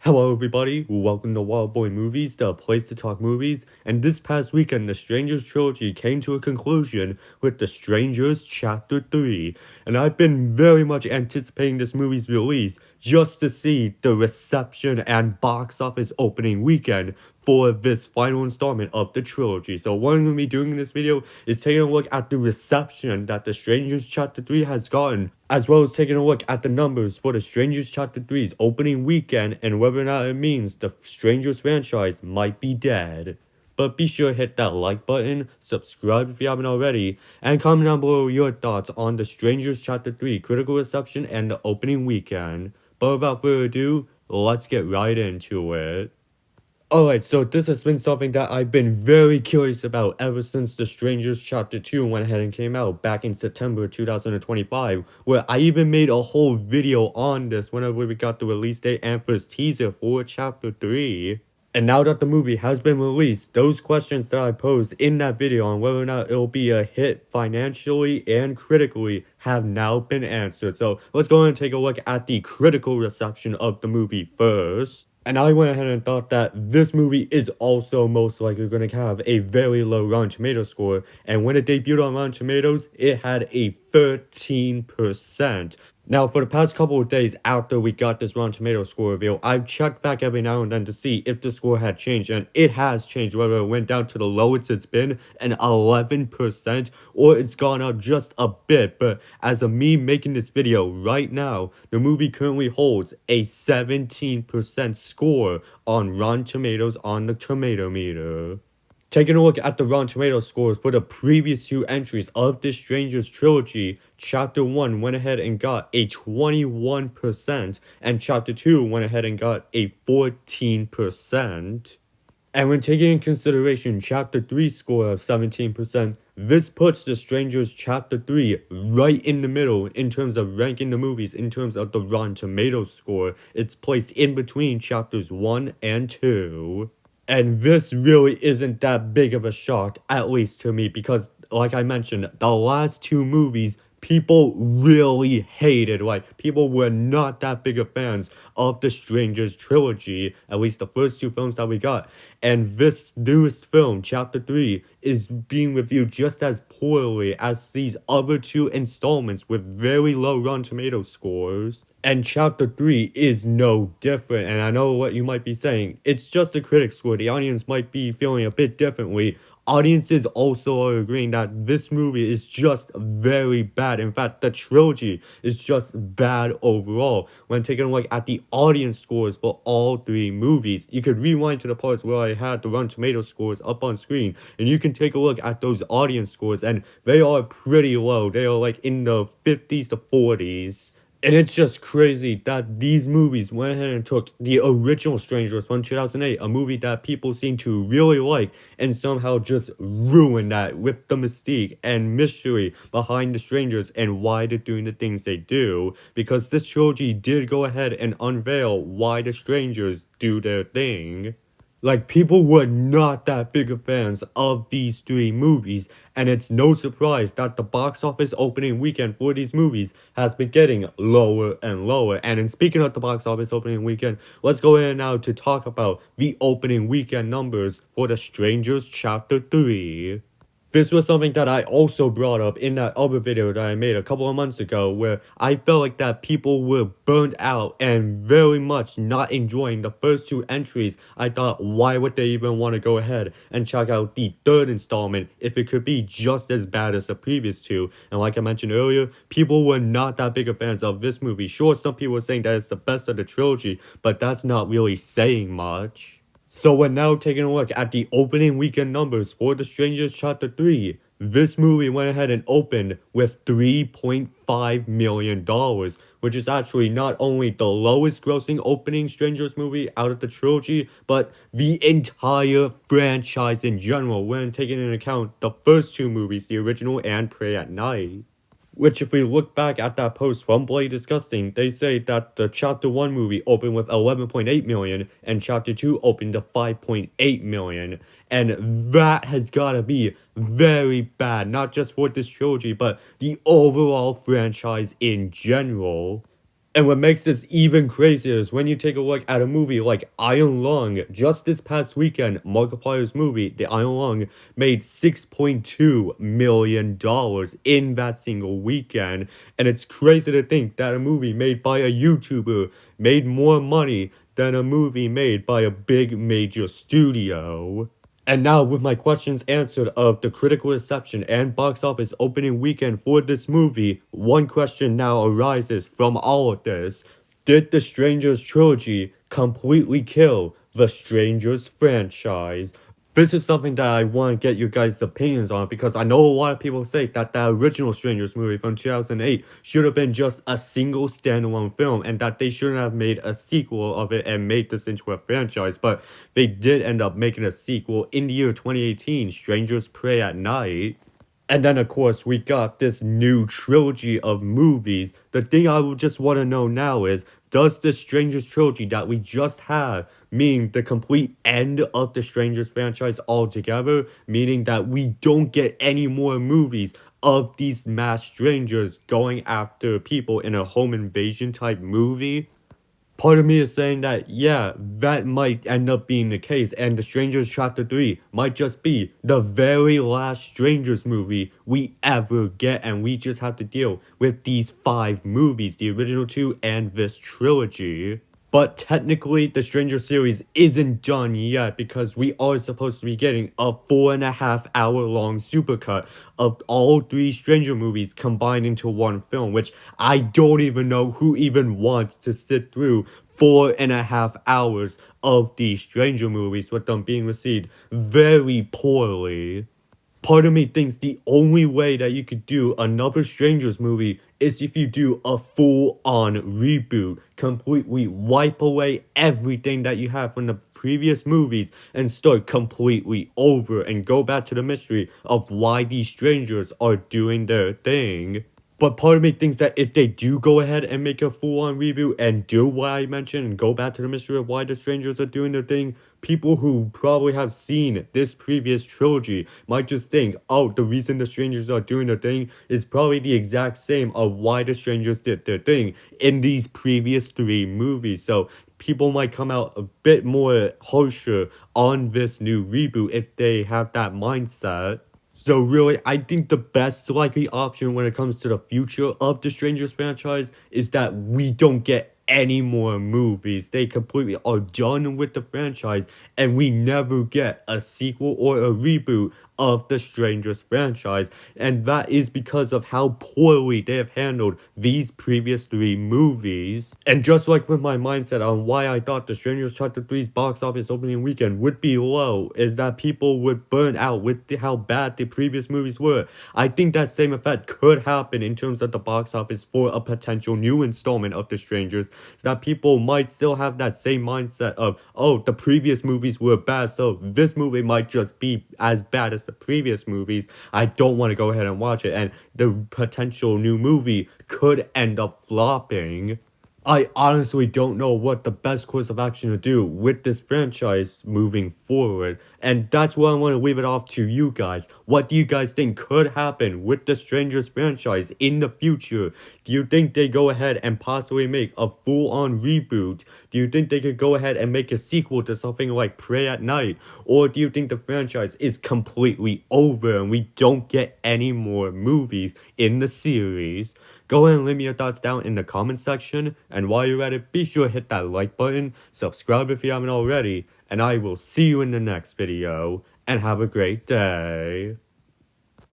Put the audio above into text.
Hello everybody, welcome to Wild Boy Movies, the place to talk movies, and this past weekend the Strangers trilogy came to a conclusion with The Strangers Chapter 3, and I've been very much anticipating this movie's release just to see the reception and box office opening weekend for this final installment of the trilogy. So what I'm going to be doing in this video is taking a look at the reception that The Strangers Chapter 3 has gotten, as well as taking a look at the numbers for The Strangers Chapter 3's opening weekend and whether or not it means the Strangers franchise might be dead. But be sure to hit that like button, subscribe if you haven't already, and comment down below your thoughts on The Strangers Chapter 3 critical reception and the opening weekend. But without further ado, let's get right into it. Alright, so this has been something that I've been very curious about ever since The Strangers Chapter 2 went ahead and came out back in September 2025, where I even made a whole video on this whenever we got the release date and first teaser for Chapter 3. And now that the movie has been released, those questions that I posed in that video on whether or not it'll be a hit financially and critically have now been answered. So let's go and take a look at the critical reception of the movie first. And I went ahead and thought that this movie is also most likely going to have a very low Rotten Tomatoes score. And when it debuted on Rotten Tomatoes, it had a 13%. Now, for the past couple of days after we got this Rotten Tomatoes score reveal, I've checked back every now and then to see if the score had changed, and it has changed, whether it went down to the lowest it's been, an 11%, or it's gone up just a bit. But as of me making this video right now, the movie currently holds a 17% score on Rotten Tomatoes on the Tomato Meter. Taking a look at the Rotten Tomatoes scores for the previous two entries of this Strangers trilogy, Chapter 1 went ahead and got a 21%, and Chapter 2 went ahead and got a 14%. And when taking in consideration Chapter 3's score of 17%, this puts The Strangers Chapter 3 right in the middle in terms of ranking the movies in terms of the Rotten Tomatoes score. It's placed in between Chapters 1 and 2. And this really isn't that big of a shock, at least to me, because, like I mentioned, the last two movies, people really hated. Like, people were not that big of fans of the Strangers trilogy, at least the first two films that we got. And this newest film, Chapter 3, is being reviewed just as poorly as these other two installments with very low Rotten Tomatoes scores. And Chapter 3 is no different, and I know what you might be saying. It's just a critic score. The audience might be feeling a bit differently. Audiences also are agreeing that this movie is just very bad. In fact, the trilogy is just bad overall. When taking a look at the audience scores for all three movies, you could rewind to the parts where I had the Rotten Tomatoes scores up on screen, and you can take a look at those audience scores, and they are pretty low. They are like in the 50s to 40s. And it's just crazy that these movies went ahead and took the original Strangers from 2008, a movie that people seem to really like, and somehow just ruined that with the mystique and mystery behind the Strangers and why they're doing the things they do. Because this trilogy did go ahead and unveil why the Strangers do their thing. Like, people were not that big of fans of these three movies, and it's no surprise that the box office opening weekend for these movies has been getting lower and lower. And in speaking of the box office opening weekend, let's go in now to talk about the opening weekend numbers for The Strangers Chapter 3. This was something that I also brought up in that other video that I made a couple of months ago, where I felt like that people were burnt out and very much not enjoying the first two entries. I thought, why would they even want to go ahead and check out the third installment if it could be just as bad as the previous two? And like I mentioned earlier, people were not that big of fans of this movie. Sure, some people were saying that it's the best of the trilogy, but that's not really saying much. So we're now taking a look at the opening weekend numbers for The Strangers Chapter 3. This movie went ahead and opened with $3.5 million, which is actually not only the lowest grossing opening Strangers movie out of the trilogy, but the entire franchise in general when taking into account the first two movies, the original and Prey at Night. Which, if we look back at that post from Bloody Disgusting, they say that the Chapter 1 movie opened with 11.8 million and Chapter 2 opened to 5.8 million. And that has gotta be very bad, not just for this trilogy, but the overall franchise in general. And what makes this even crazier is when you take a look at a movie like Iron Lung. Just this past weekend, Markiplier's movie, The Iron Lung, made $6.2 million in that single weekend. And it's crazy to think that a movie made by a YouTuber made more money than a movie made by a big major studio. And now, with my questions answered of the critical reception and box office opening weekend for this movie, one question now arises from all of this. Did the Strangers trilogy completely kill the Strangers franchise? This is something that I want to get you guys' opinions on because I know a lot of people say that the original Strangers movie from 2008 should have been just a single standalone film and that they shouldn't have made a sequel of it and made this into a franchise, but they did end up making a sequel in the year 2018, Strangers Prey at Night. And then, of course, we got this new trilogy of movies. The thing I would just want to know now is, does the Strangers trilogy that we just had mean the complete end of the Strangers franchise altogether? Meaning that we don't get any more movies of these mass strangers going after people in a home invasion type movie? Part of me is saying that, yeah, that might end up being the case, and The Strangers Chapter 3 might just be the very last Strangers movie we ever get, and we just have to deal with these 5 movies, the original 2 and this trilogy. But technically, the Stranger series isn't done yet because we are supposed to be getting a 4.5 hour long supercut of all 3 Stranger movies combined into one film, which I don't even know who even wants to sit through 4.5 hours of these Stranger movies with them being received very poorly. Part of me thinks the only way that you could do another Strangers movie is if you do a full-on reboot, completely wipe away everything that you have from the previous movies and start completely over and go back to the mystery of why these strangers are doing their thing. But part of me thinks that if they do go ahead and make a full-on reboot and do what I mentioned and go back to the mystery of why the strangers are doing their thing, people who probably have seen this previous trilogy might just think, oh, the reason the strangers are doing their thing is probably the exact same of why the strangers did their thing in these previous 3 movies. So people might come out a bit more harsher on this new reboot if they have that mindset. So really, I think the best likely option when it comes to the future of the Strangers franchise is that we don't get any more movies. They completely are done with the franchise and we never get a sequel or a reboot of the Strangers franchise. And that is because of how poorly they have handled these previous 3 movies. And just like with my mindset on why I thought the Strangers Chapter 3's box office opening weekend would be low, is that people would burn out with how bad the previous movies were. I think that same effect could happen in terms of the box office for a potential new installment of the Strangers, so that people might still have that same mindset of, oh, the previous movies were bad, so this movie might just be as bad as the previous movies. I don't want to go ahead and watch it, and the potential new movie could end up flopping. I honestly don't know what the best course of action to do with this franchise moving forward, and that's why I want to leave it off to you guys. What do you guys think could happen with the Strangers franchise in the future? Do you think they go ahead and possibly make a full-on reboot? Do you think they could go ahead and make a sequel to something like Prey at Night? Or do you think the franchise is completely over and we don't get any more movies in the series? Go ahead and leave me your thoughts down in the comment section, and while you're at it, be sure to hit that like button, subscribe if you haven't already, and I will see you in the next video, and have a great day.